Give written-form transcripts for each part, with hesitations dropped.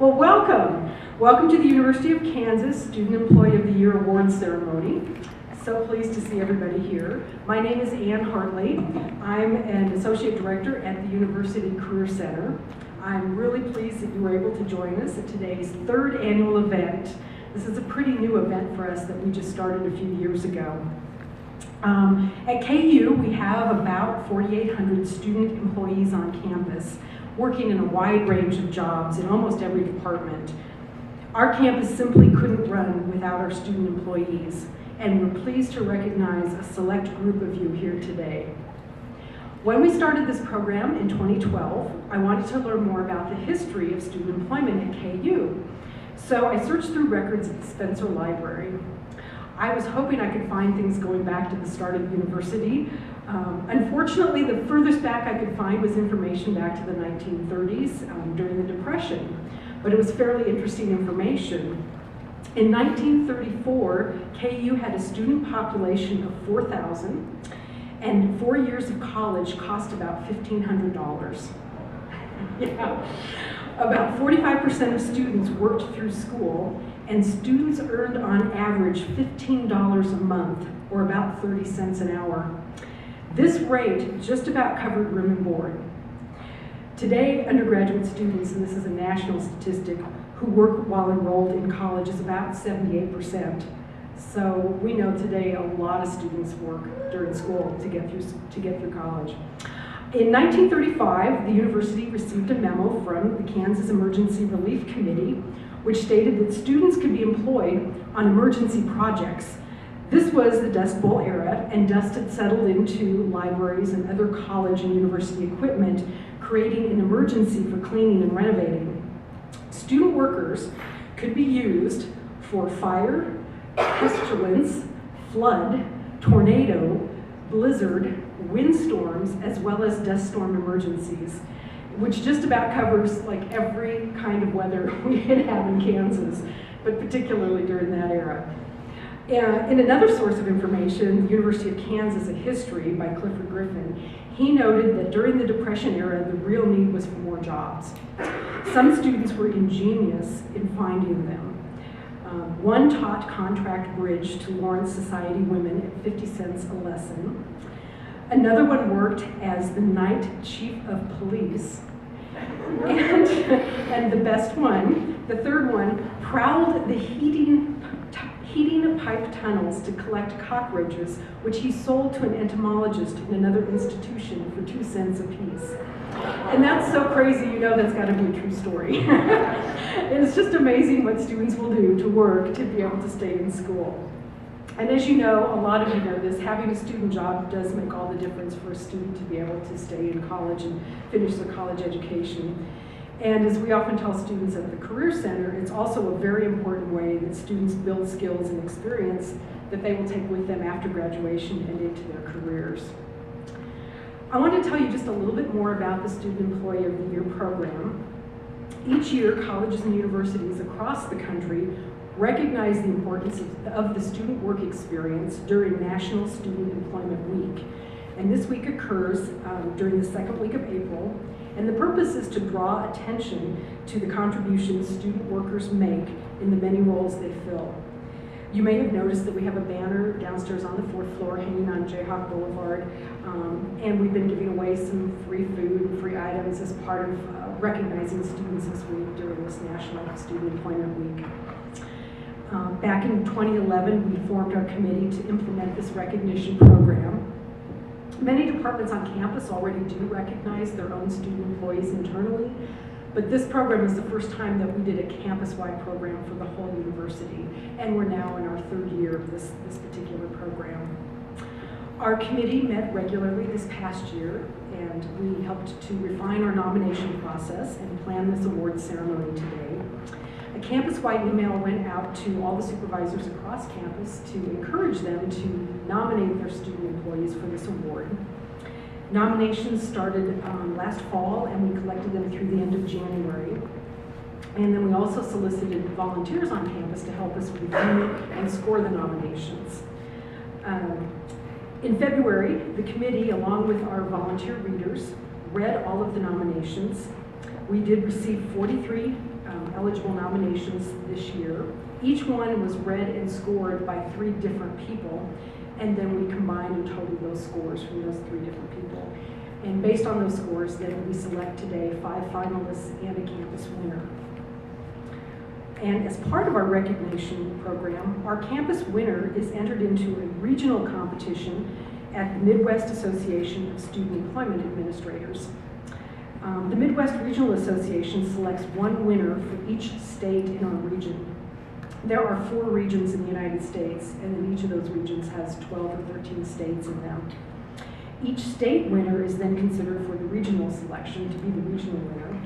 Well, welcome. Welcome to the University of Kansas Student Employee of the Year Awards Ceremony. So pleased to see everybody here. My name is Ann Hartley. I'm an Associate Director at the University Career Center. I'm really pleased that you were able to join us at today's third annual event. This is a pretty new event for us that we just started a few years ago. At KU, we have about 4,800 student employees on campus, working in a wide range of jobs in almost every department. Our campus simply couldn't run without our student employees, and we're pleased to recognize a select group of you here today. When we started this program in 2012, I wanted to learn more about the history of student employment at KU. So I searched through records at the Spencer Library. I was hoping I could find things going back to the start of the university. Unfortunately, the furthest back I could find was information back to the 1930s during the Depression, but it was fairly interesting information. In 1934, KU had a student population of 4,000, and 4 years of college cost about $1,500. Yeah. About 45% of students worked through school, and students earned on average $15 a month, or about 30 cents an hour. This rate just about covered room and board. Today, undergraduate students, and this is a national statistic, who work while enrolled in college is about 78%. So we know today a lot of students work during school to get through college. In 1935, the university received a memo from the Kansas Emergency Relief Committee, which stated that students could be employed on emergency projects. This was the Dust Bowl era, and dust had settled into libraries and other college and university equipment, creating an emergency for cleaning and renovating. Student workers could be used for fire, pestilence, flood, tornado, blizzard, windstorms, as well as dust storm emergencies, which just about covers like every kind of weather we could have in Kansas, but particularly during that era. In another source of information, the University of Kansas, A History by Clifford Griffin, he noted that during the Depression era, the real need was for more jobs. Some students were ingenious in finding them. One taught contract bridge to Lawrence Society women at 50 cents a lesson. Another one worked as the night chief of police. And the best one, the third one, prowled the heating pipe tunnels to collect cockroaches, which he sold to an entomologist in another institution for 2 cents apiece. And that's so crazy, you know that's got to be a true story. It's just amazing what students will do to work to be able to stay in school. And as you know, a lot of you know this, having a student job does make all the difference for a student to be able to stay in college and finish their college education. And as we often tell students at the Career Center, it's also a very important way that students build skills and experience that they will take with them after graduation and into their careers. I want to tell you just a little bit more about the Student Employee of the Year program. Each year, colleges and universities across the country recognize the importance of the student work experience during National Student Employment Week. And this week occurs during the second week of April, and the purpose is to draw attention to the contributions student workers make in the many roles they fill. You may have noticed that we have a banner downstairs on the 4th floor hanging on Jayhawk Boulevard, and we've been giving away some free food and free items as part of recognizing students this week during this National Student Employment Week. Back in 2011, we formed our committee to implement this recognition program. Many departments on campus already do recognize their own student employees internally, but this program is the first time that we did a campus-wide program for the whole university, and we're now in our 3rd year of this particular program. Our committee met regularly this past year, and we helped to refine our nomination process and plan this award ceremony today. A campus-wide email went out to all the supervisors across campus to encourage them to nominate their student employees for this award. Nominations started last fall, and we collected them through the end of January. And then we also solicited volunteers on campus to help us review and score the nominations. In February, the committee, along with our volunteer readers, read all of the nominations We did receive 43 eligible nominations this year. Each one was read and scored by 3 different people, and then we combined and totaled those scores from those 3 different people. And based on those scores, then we select today 5 finalists and a campus winner. And as part of our recognition program, our campus winner is entered into a regional competition at the Midwest Association of Student Employment Administrators. The Midwest Regional Association selects 1 winner for each state in our region. There are 4 regions in the United States, and then each of those regions has 12 or 13 states in them. Each state winner is then considered for the regional selection to be the regional winner,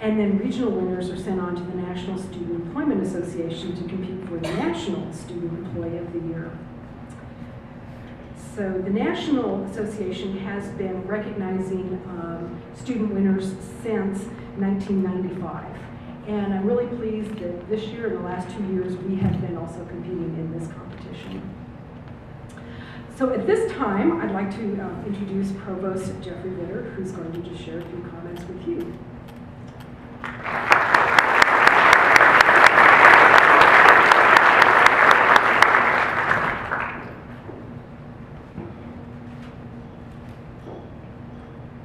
and then regional winners are sent on to the National Student Employment Association to compete for the National Student Employee of the Year. So the National Association has been recognizing student winners since 1995. And I'm really pleased that this year and the last 2 years we have been also competing in this competition. So at this time, I'd like to introduce Provost Jeffrey Vitter, who's going to just share a few comments with you.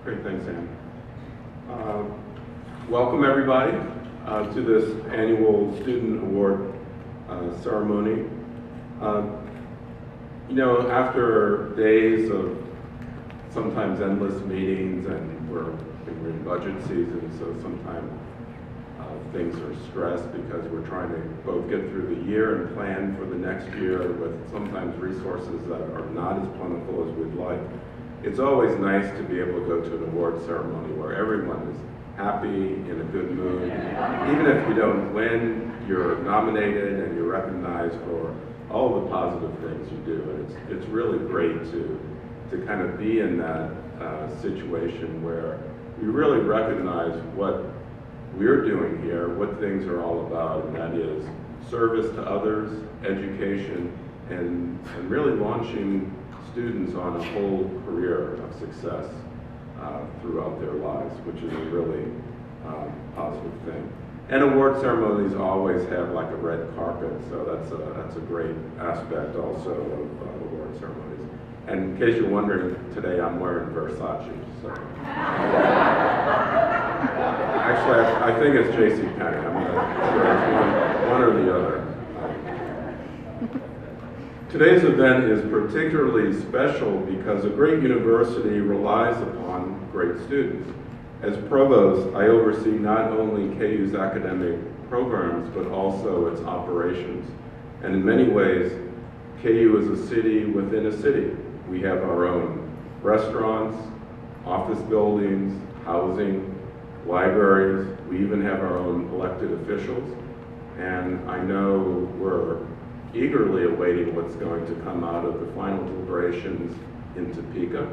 Great, thanks, Ann. Welcome, everybody, to this annual Student Award ceremony. You know, after days of sometimes endless meetings, and we're in budget season, so sometimes things are stressed because we're trying to both get through the year and plan for the next year with sometimes resources that are not as plentiful as we'd like. It's always nice to be able to go to an award ceremony where everyone is happy, in a good mood. Even if you don't win, you're nominated and you're recognized for all the positive things you do. And it's really great to kind of be in that situation where we really recognize what we're doing here, what things are all about, and that is service to others, education, and really launching students on a whole career of success throughout their lives, which is a really positive thing. And award ceremonies always have like a red carpet, so that's a great aspect also of award ceremonies. And in case you're wondering, today I'm wearing Versace. So. Actually, I think it's JCPenney. I'm not sure it's one or the other. Today's event is particularly special because a great university relies upon great students. As provost, I oversee not only KU's academic programs, but also its operations. And in many ways, KU is a city within a city. We have our own restaurants, office buildings, housing, libraries. We even have our own elected officials. And I know we're eagerly awaiting what's going to come out of the final deliberations in Topeka.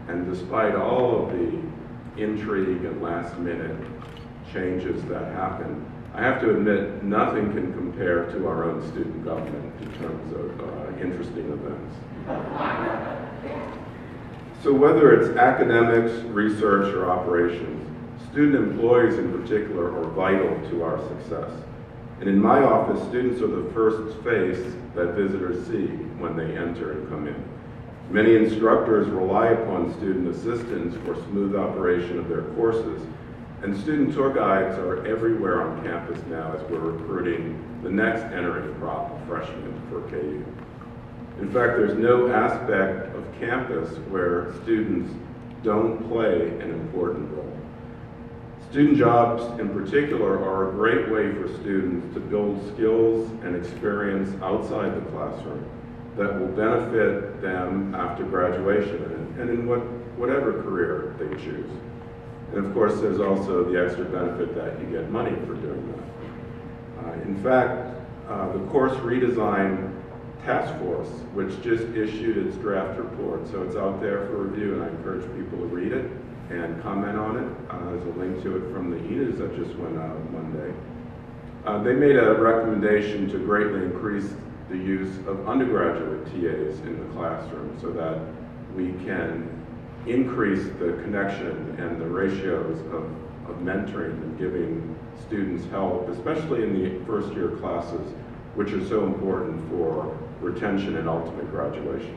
And despite all of the intrigue and last-minute changes that happen, I have to admit nothing can compare to our own student government in terms of interesting events. So whether it's academics, research, or operations, student employees in particular are vital to our success. And in my office, students are the first face that visitors see when they enter and come in. Many instructors rely upon student assistants for smooth operation of their courses, and student tour guides are everywhere on campus now as we're recruiting the next entering crop of freshmen for KU. In fact, there's no aspect of campus where students don't play an important role. Student jobs in particular are a great way for students to build skills and experience outside the classroom that will benefit them after graduation and in whatever career they choose. And of course, there's also the extra benefit that you get money for doing that. In fact, the course redesign task force, which just issued its draft report, so it's out there for review, and I encourage people to read it and comment on it. There's a link to it from the ENIS that just went out Monday. They made a recommendation to greatly increase the use of undergraduate TAs in the classroom so that we can increase the connection and the ratios of mentoring and giving students help, especially in the first year classes, which are so important for retention and ultimate graduation.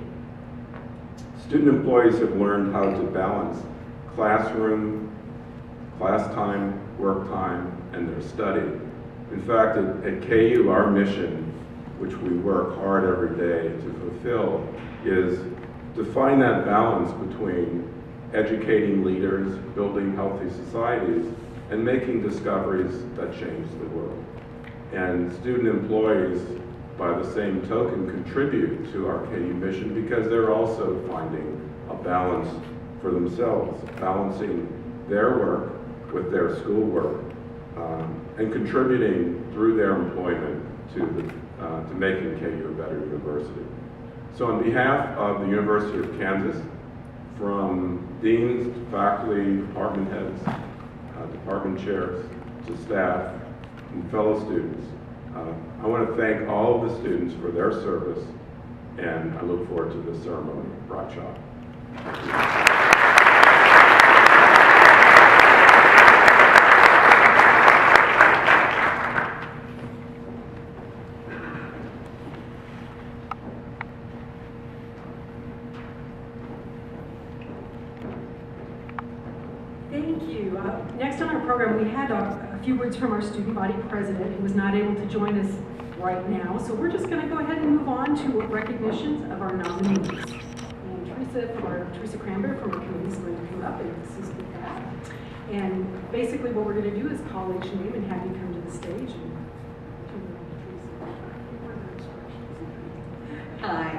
Student employees have learned how to balance classroom, class time, work time, and their study. In fact, at KU, our mission, which we work hard every day to fulfill, is to find that balance between educating leaders, building healthy societies, and making discoveries that change the world. And student employees, by the same token, contribute to our KU mission because they're also finding a balance for themselves, balancing their work with their schoolwork, and contributing through their employment to making KU a better university. So on behalf of the University of Kansas, from deans to faculty, department heads, department chairs, to staff, and fellow students, I want to thank all of the students for their service, and I look forward to this ceremony. Bradshaw. Thank you. Next on our program, we had a few words from our student body president who was not able to join us right now. So we're just going to go ahead and move on to recognitions of our nominees. And Teresa Cranberry from our committee is going to come up and assist with that. And basically what we're going to do is call each name and have you come to the stage. And turn it over to Teresa. Hi.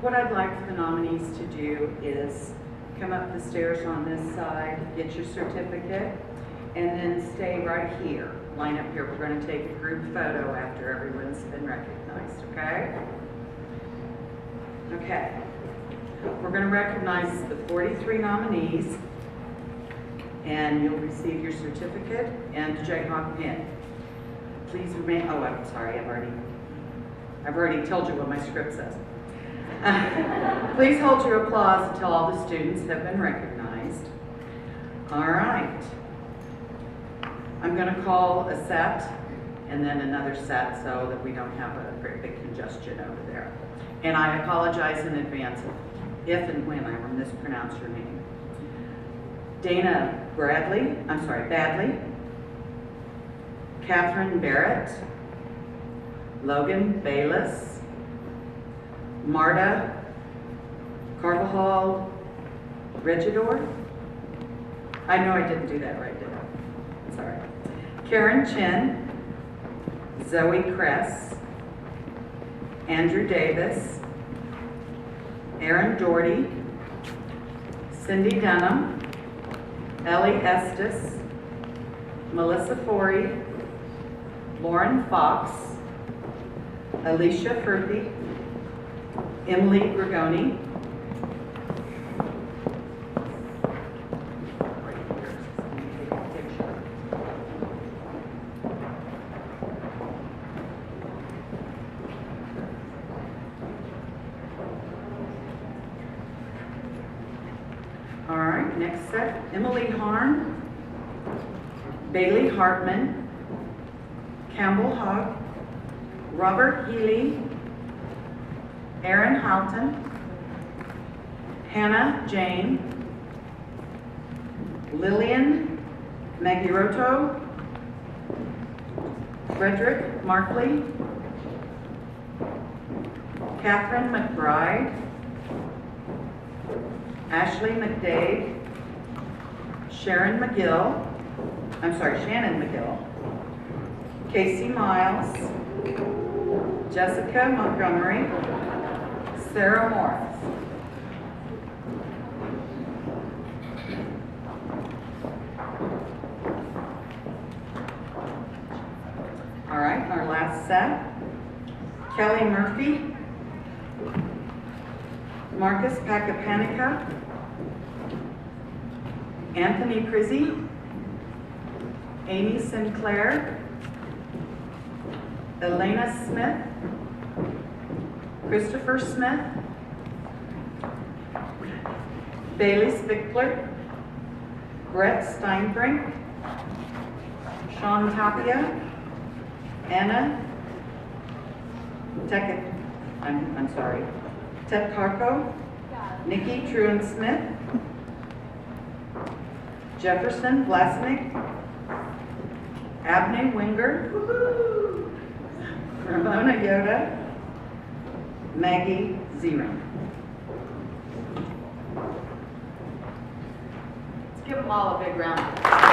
What I'd like for the nominees to do is come up the stairs on this side, get your certificate, and then stay right here. Line up here. We're going to take a group photo after everyone's been recognized, okay? Okay. We're going to recognize the 43 nominees, and you'll receive your certificate and the Jayhawk pin. Please remain, oh, I'm sorry, I've already told you what my script says. Please hold your applause until all the students have been recognized. All right. I'm going to call a set and then another set so that we don't have a great big congestion over there. And I apologize in advance if and when I mispronounce your name. Dana Badley, Catherine Barrett, Logan Bayless, Marta Carvajal Regidor. I know I didn't do that right, did I? Sorry. Karen Chin, Zoe Kress, Andrew Davis, Aaron Doherty, Cindy Dunham, Ellie Estes, Melissa Forey, Lauren Fox, Alicia Furphy, Emily Grigoni, all right, next set, Emily Harn, Bailey Hartman, Campbell Hogg, Robert Healy, Aaron Houghton, Hannah Jane, Lillian Magiroto, Frederick Markley, Catherine McBride, Ashley McDade, Shannon McGill, Casey Miles, Jessica Montgomery, Sarah Morris. All right, our last set. Kelly Murphy, Marcus Pacapanica, Anthony Prizzi, Amy Sinclair, Elena Smith, Christopher Smith, Bailey Spickler, Brett Steinbrink, Sean Tapia, Anna Tepkarko, Nikki Truan-Smith, Jefferson Vlasnik, Abney Winger, Ramona Yoda, Maggie Zeram. Let's give them all a big round of applause.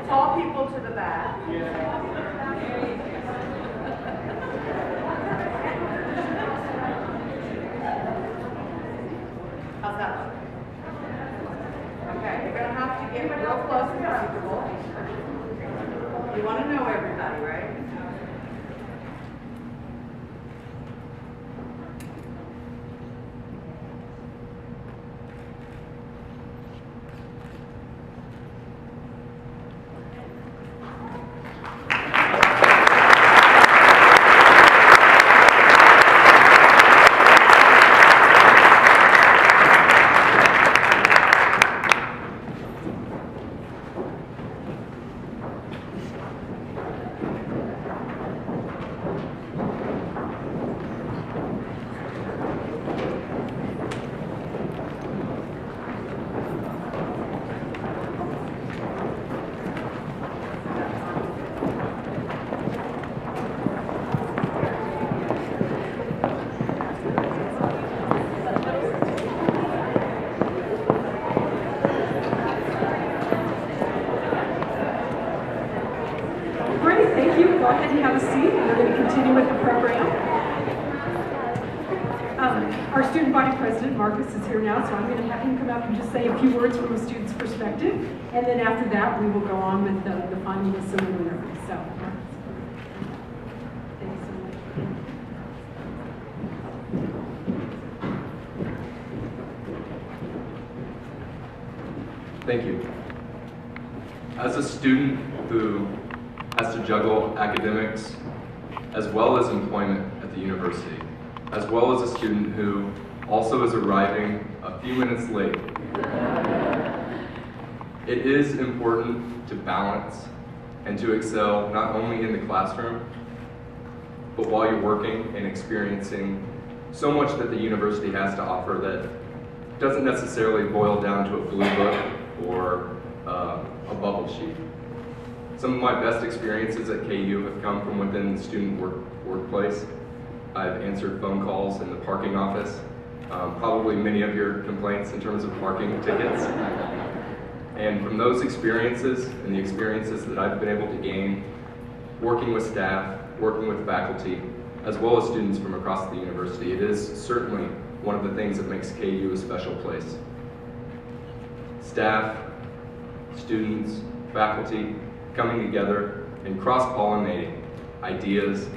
Tall people to the back. How's that look? Okay, you're going to have to get real close and comfortable. You want to know everybody, right? Great, thank you. Go ahead and have a seat. We're going to continue with the program. Our student body president, Marcus, is here now, so I'm going to have him come up and just say a few words from a student's perspective. And then after that, we will go on with the finalists and the winners. So, Marcus. Thanks so much. Thank you. As a student who has to juggle academics as well as employment at the university, as well as a student who also is arriving a few minutes late, it is important to balance and to excel not only in the classroom, but while you're working and experiencing so much that the university has to offer that doesn't necessarily boil down to a blue book or a bubble sheet. Some of my best experiences at KU have come from within the student workplace. I've answered phone calls in the parking office, probably many of your complaints in terms of parking tickets. And from those experiences and the experiences that I've been able to gain, working with staff, working with faculty, as well as students from across the university, it is certainly one of the things that makes KU a special place. Staff, students, faculty, coming together and cross-pollinating ideas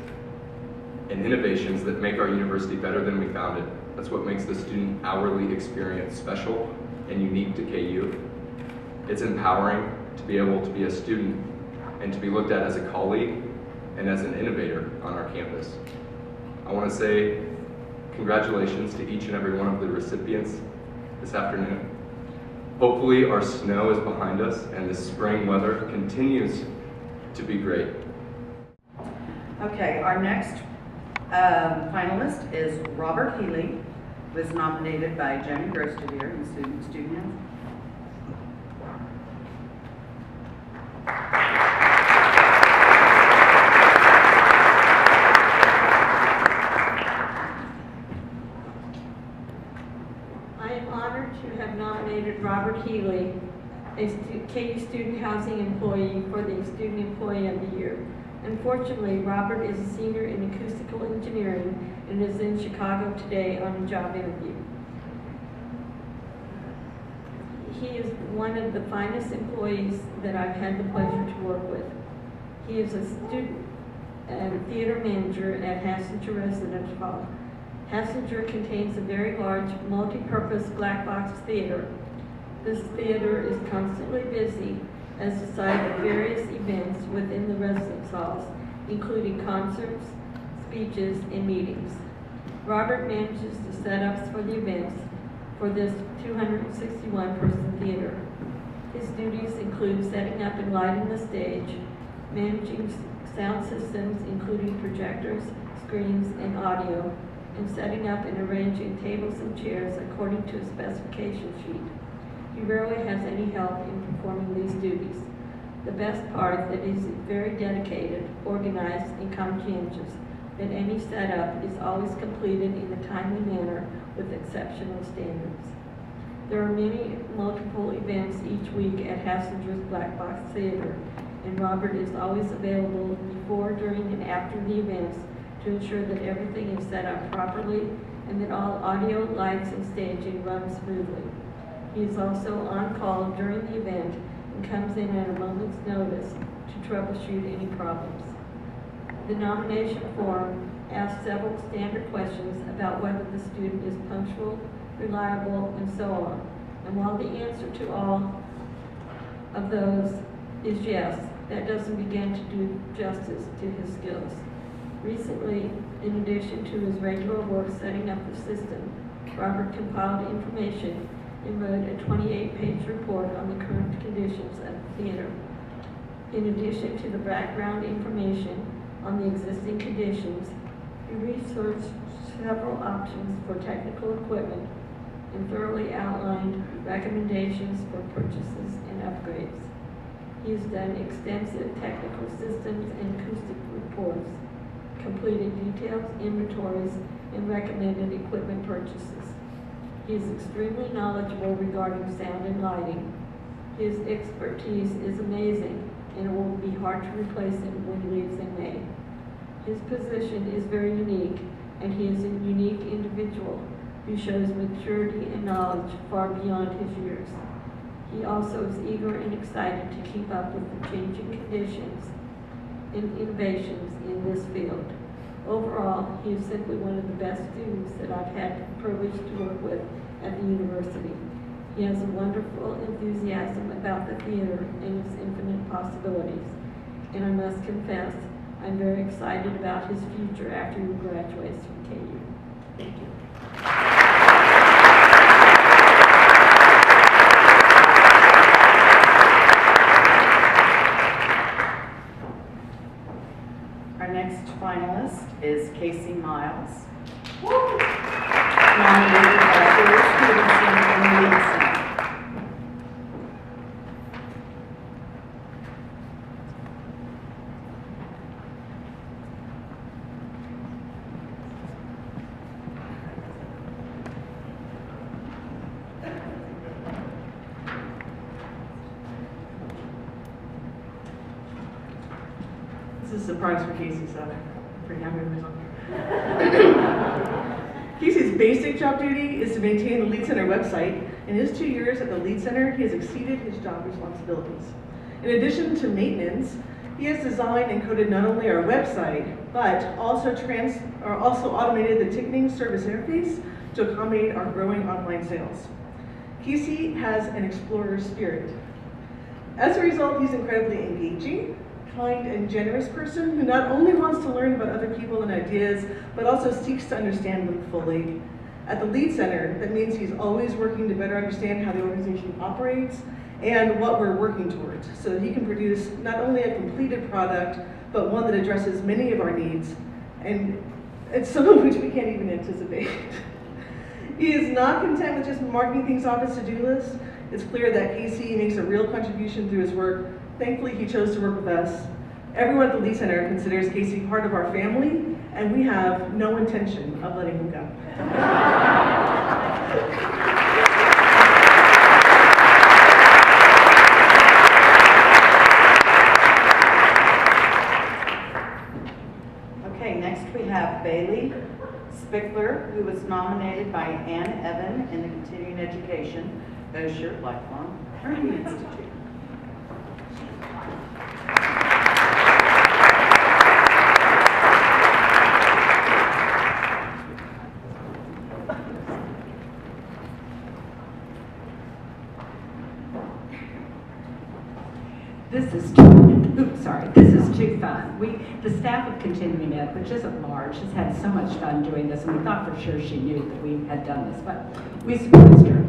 and innovations that make our university better than we found it. That's what makes the student hourly experience special and unique to KU. It's empowering to be able to be a student and to be looked at as a colleague and as an innovator on our campus. I want to say congratulations to each and every one of the recipients this afternoon. Hopefully our snow is behind us and the spring weather continues to be great. Okay, our next finalist is Robert Healy, who was nominated by Jenny Grostevere in Student Health. I am honored to have nominated Robert Healy, a KU Student Housing Employee, for the Student Employee of the Year. Unfortunately, Robert is a senior in acoustical engineering and is in Chicago today on a job interview. He is one of the finest employees that I've had the pleasure to work with. He is a student and theater manager at Hassinger Residence Hall. Hassinger contains a very large, multi-purpose black box theater. This theater is constantly busy as the site of various events within the residence halls, including concerts, speeches, and meetings. Robert manages the setups for the events for this 261-person theater. His duties include setting up and lighting the stage, managing sound systems including projectors, screens, and audio, and setting up and arranging tables and chairs according to a specification sheet. He rarely has any help in performing these duties. The best part that he's very dedicated, organized, and conscientious, that any setup is always completed in a timely manner with exceptional standards. There are multiple events each week at Hassinger's Black Box Theater, and Robert is always available before, during, and after the events to ensure that everything is set up properly and that all audio, lights, and staging run smoothly. He is also on call during the event and comes in at a moment's notice to troubleshoot any problems. The nomination form asks several standard questions about whether the student is punctual, reliable, and so on. And while the answer to all of those is yes, that doesn't begin to do justice to his skills. Recently, in addition to his regular work setting up the system, Robert compiled information and wrote a 28-page report on the current conditions of the theater. In addition to the background information on the existing conditions, he researched several options for technical equipment and thoroughly outlined recommendations for purchases and upgrades. He has done extensive technical systems and acoustic reports, completed detailed inventories, and recommended equipment purchases. He is extremely knowledgeable regarding sound and lighting. His expertise is amazing, and it will be hard to replace him when he leaves in May. His position is very unique, and he is a unique individual who shows maturity and knowledge far beyond his years. He also is eager and excited to keep up with the changing conditions and innovations in this field. Overall, he is simply one of the best students that I've had the privilege to work with at the university. He has a wonderful enthusiasm about the theater and its infinite possibilities. And I must confess, I'm very excited about his future after he graduates from KU. Thank you. Our next finalist is Casey Miles. Nominated by George Peterson from the Lead Center. This is a surprise for Casey, so I'm pretty happy with myself. Casey's basic job duty is to maintain the Lead Center website. In his 2 years at the Lead Center, he has exceeded his job responsibilities. In addition to maintenance, he has designed and coded not only our website, but also automated the ticketing service interface to accommodate our growing online sales. Casey has an explorer's spirit. As a result, he's incredibly engaging, kind, and generous person who not only wants to learn about other people and ideas, but also seeks to understand them fully. At the Lead Center, that means he's always working to better understand how the organization operates and what we're working towards, so that he can produce not only a completed product, but one that addresses many of our needs, and some of which we can't even anticipate. He is not content with just marking things off his to-do list. It's clear that Casey makes a real contribution through his work. Thankfully, he chose to work with us. Everyone at the Lead Center considers Casey part of our family, and we have no intention of letting him go. Okay, next we have Bailey Spickler, who was nominated by Ann Evan in the Continuing Education Osher Lifelong Learning Institute. This is too fun. The staff of Continuing Ed, which isn't large, has had so much fun doing this, and we thought for sure she knew that we had done this, but we surprised her.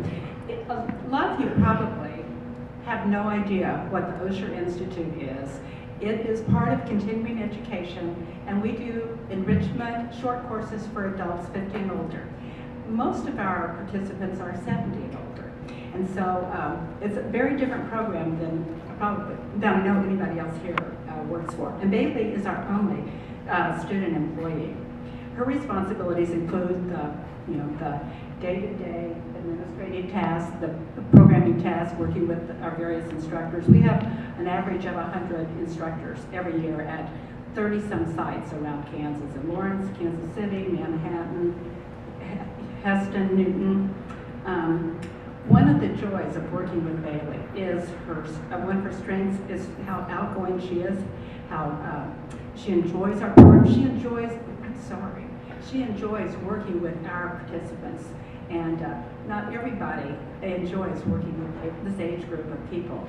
A lot of you probably have no idea what the Osher Institute is. It is part of continuing education, and we do enrichment short courses for adults 50 and older. Most of our participants are 70 and older, and so it's a very different program than I know anybody else here works for. And Bailey is our only student employee. Her responsibilities include the day-to-day administrative tasks, the programming tasks, working with our various instructors. We have an average of 100 instructors every year at 30-some sites around Kansas, in Lawrence, Kansas City, Manhattan, Heston, Newton. One of the joys of working with Bailey is one of her strengths is how outgoing she is, how she enjoys our program. She enjoys working with our participants, and not everybody enjoys working with this age group of people.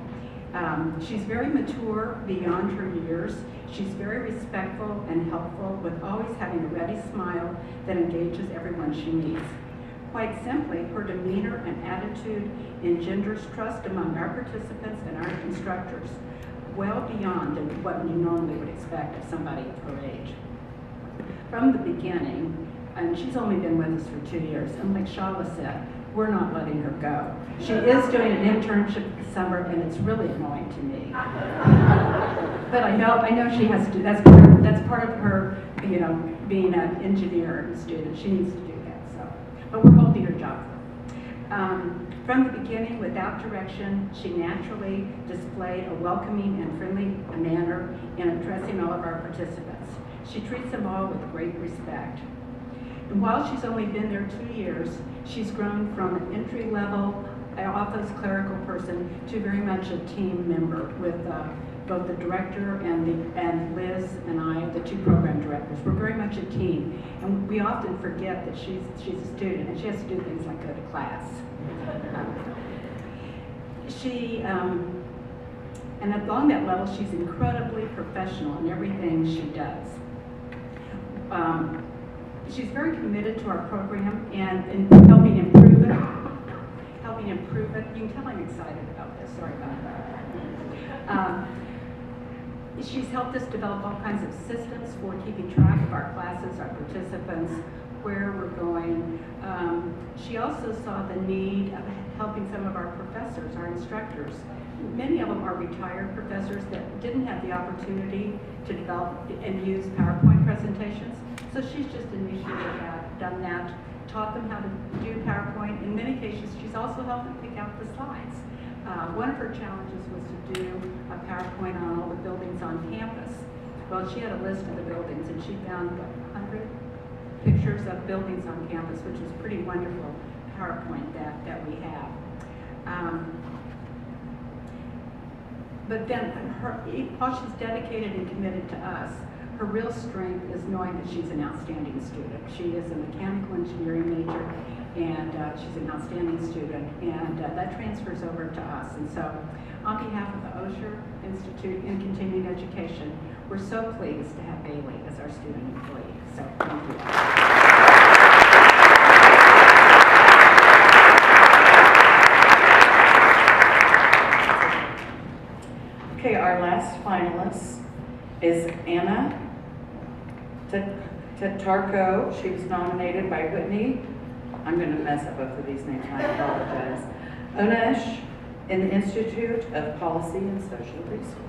She's very mature beyond her years. She's very respectful and helpful, with always having a ready smile that engages everyone she meets. Quite simply, her demeanor and attitude engenders trust among our participants and our instructors, well beyond what you normally would expect of somebody of her age. From the beginning, and she's only been with us for 2 years, and like Shala said, we're not letting her go. She is doing an internship this summer, and it's really annoying to me. But I know she has to. That's part of her, being an engineer and student. She needs to do that. So, but we're holding her job. From the beginning, without direction, she naturally displayed a welcoming and friendly manner in addressing all of our participants. She treats them all with great respect. And while she's only been there 2 years, she's grown from an entry-level office clerical person to very much a team member with both the director and Liz and I, the 2 program directors. We're very much a team, and we often forget that she's a student and she has to do things like go to class. And along that level, she's incredibly professional in everything she does. She's very committed to our program and in helping improve it. You can tell I'm excited about this, sorry about that. She's helped us develop all kinds of systems for keeping track of our classes, our participants, where we're going. She also saw the need of helping some of our professors, our instructors. Many of them are retired professors that didn't have the opportunity to develop and use PowerPoint presentations. So she's just initiated that, done that, taught them how to do PowerPoint. In many cases, she's also helped them pick out the slides. One of her challenges was to do a PowerPoint on all the buildings on campus. Well, she had a list of the buildings, and she found 100 pictures of buildings on campus, which is pretty wonderful PowerPoint that we have. But then, while she's dedicated and committed to us, her real strength is knowing that she's an outstanding student. She is a mechanical engineering major, and she's an outstanding student, and that transfers over to us. And so, on behalf of the Osher Institute in Continuing Education, we're so pleased to have Bailey as our student employee. So, thank you. Okay, our last finalist is Anna Tatarko. She was nominated by Whitney. I'm going to mess up both of these names, I apologize. Onesh in the Institute of Policy and Social Research.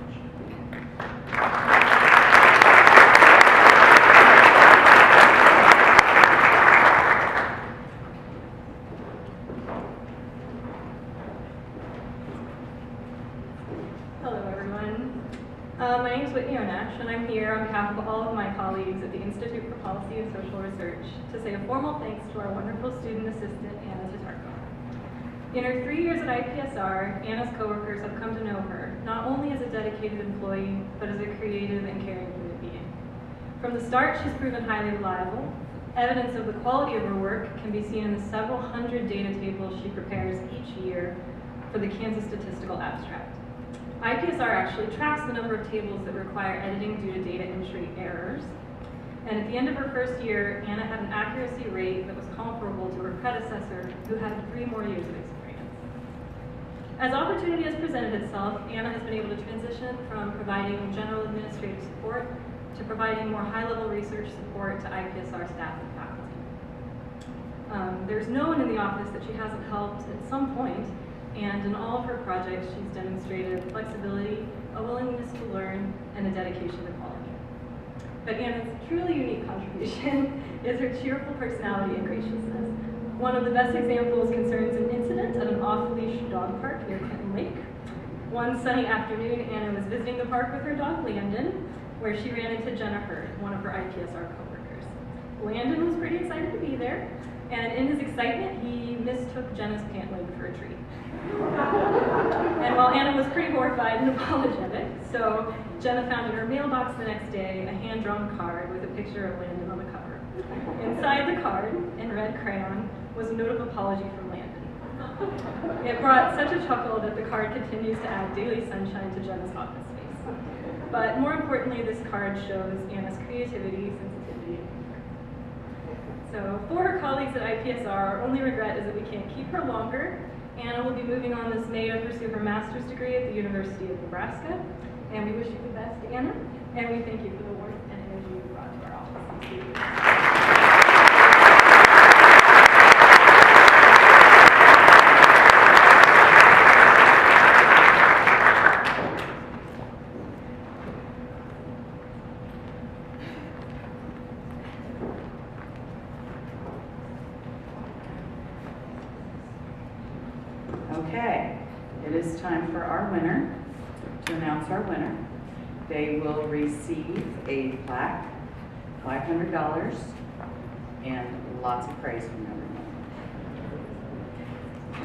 My name is Whitney Onesh, and I'm here on behalf of all of my colleagues at the Institute for Policy and Social Research to say a formal thanks to our wonderful student assistant, Anna Tatarko. In her 3 years at IPSR, Anna's coworkers have come to know her, not only as a dedicated employee, but as a creative and caring human being. From the start, she's proven highly reliable. Evidence of the quality of her work can be seen in the several hundred data tables she prepares each year for the Kansas Statistical Abstract. IPSR actually tracks the number of tables that require editing due to data entry errors. And at the end of her first year, Anna had an accuracy rate that was comparable to her predecessor, who had 3 more years of experience. As opportunity has presented itself, Anna has been able to transition from providing general administrative support to providing more high-level research support to IPSR staff and faculty. There's no one in the office that she hasn't helped at some point, and in all of her projects, she's demonstrated flexibility, a willingness to learn, and a dedication to quality. But Anna's truly unique contribution is her cheerful personality and graciousness. One of the best examples concerns an incident at an off-leash dog park near Kenton Lake. One sunny afternoon, Anna was visiting the park with her dog, Landon, where she ran into Jenna Hurd, one of her IPSR coworkers. Landon was pretty excited to be there, and in his excitement, he mistook Jenna's pant leg for a tree. And while Anna was pretty horrified and apologetic, so Jenna found in her mailbox the next day a hand-drawn card with a picture of Landon on the cover. Inside the card, in red crayon, was a note of apology from Landon. It brought such a chuckle that the card continues to add daily sunshine to Jenna's office space. But more importantly, this card shows Anna's creativity, sensitivity, and humor. So for her colleagues at IPSR, our only regret is that we can't keep her longer. Anna will be moving on this May to pursue her master's degree at the University of Nebraska. And we wish you the best, Anna. And we thank you for the warmth and energy you brought to our office. Okay, it is time for our winner, to announce our winner. They will receive a plaque, $500, and lots of praise from everyone.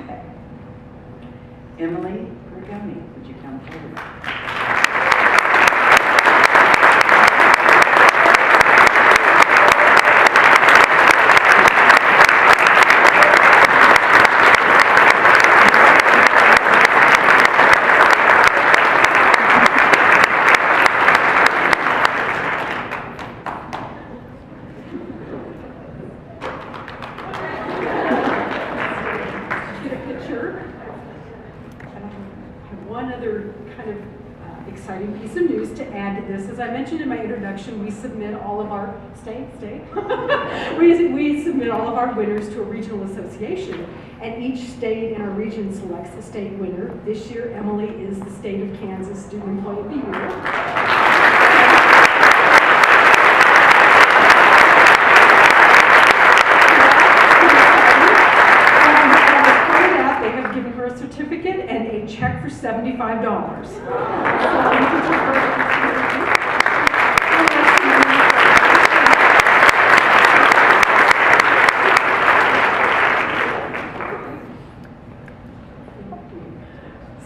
Okay. Emily Bergoni, would you come forward? Exciting piece of news to add to this. As I mentioned in my introduction, we submit all of our we submit all of our winners to a regional association, and each state in our region selects a state winner. This year, Emily is the state of Kansas Student Employee of the Year. Certificate and a check for $75.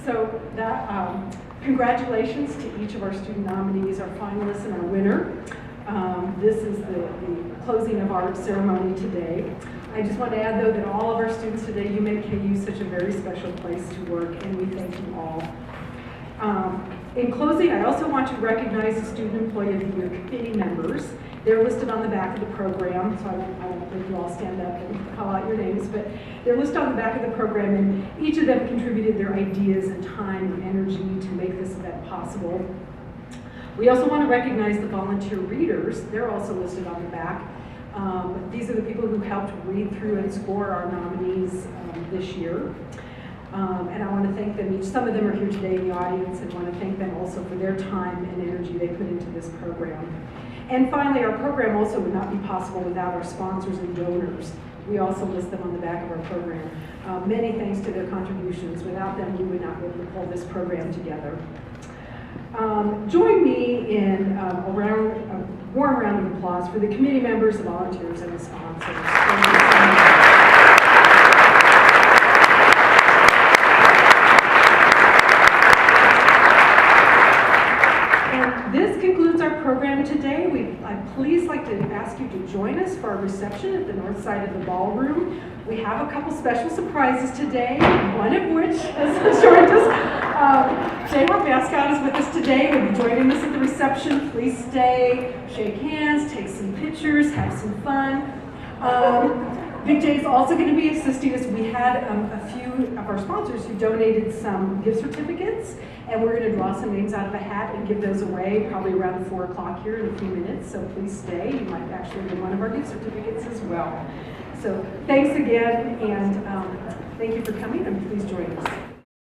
So that, congratulations to each of our student nominees, our finalists, and our winner. This is the closing of our ceremony today. I just want to add, though, that all of our students today, you make KU such a very special place to work, and we thank you all. In closing, I also want to recognize the Student Employee of the Year committee members. They're listed on the back of the program, so I won't make you all stand up and call out your names, but they're listed on the back of the program, and each of them contributed their ideas and time and energy to make this event possible. We also want to recognize the volunteer readers. They're also listed on the back. These are the people who helped read through and score our nominees this year. And I want to thank them each. Some of them are here today in the audience, and want to thank them also for their time and energy they put into this program. And finally, our program also would not be possible without our sponsors and donors. We also list them on the back of our program. Many thanks to their contributions. Without them, we would not be able to pull this program together. Join me in a warm round of applause for the committee members, the volunteers, and the sponsors. Thank you so much. upstairs for our reception at the north side of the ballroom. We have a couple special surprises today, one of which has joined us. Jay, our mascot, is with us today. Will be joining us at the reception. Please stay, shake hands, take some pictures, have some fun. Big J is also going to be assisting us. We had a few of our sponsors who donated some gift certificates, and we're going to draw some names out of a hat and give those away probably around 4 o'clock here in a few minutes, so please stay. You might actually get one of our gift certificates as well. So thanks again, and thank you for coming, and please join us.